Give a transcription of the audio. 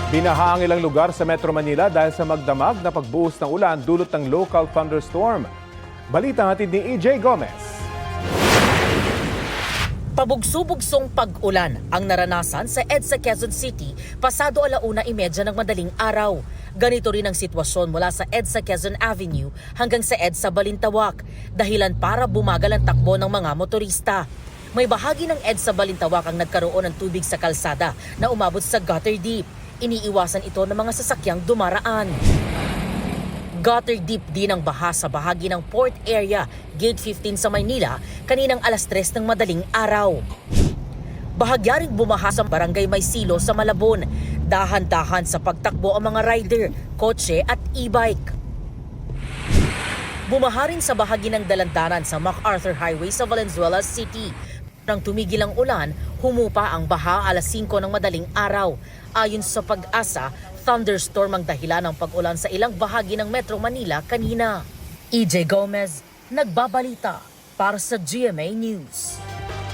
Binaha ang ilang lugar sa Metro Manila dahil sa magdamag na pagbuhos ng ulan dulot ng local thunderstorm. Balita hatid ni EJ Gomez. Pabugso-bugsong pag-ulan ang naranasan sa EDSA Quezon City pasado 1:30 ng madaling araw. Ganito rin ang sitwasyon mula sa EDSA Quezon Avenue hanggang sa EDSA Balintawak, dahilan para bumagal ang takbo ng mga motorista. May bahagi ng EDSA Balintawak ang nagkaroon ng tubig sa kalsada na umabot sa gutter deep. Iniiwasan ito ng mga sasakyang dumaraan. Gutter deep din ang baha sa bahagi ng Port Area, Gate 15 sa Maynila, kaninang 3:00 ng madaling araw. Bahagya ring bumaha sa Barangay Maysilo sa Malabon. Dahan-dahan sa pagtakbo ang mga rider, kotse at e-bike. Bumaha rin sa bahagi ng dalandanan sa MacArthur Highway sa Valenzuela City. Nang tumigil ang ulan, humupa ang baha 5:00 ng madaling araw. Ayon sa Pag-asa, thunderstorm ang dahilan ng pag-ulan sa ilang bahagi ng Metro Manila kanina. EJ Gomez, nagbabalita para sa GMA News.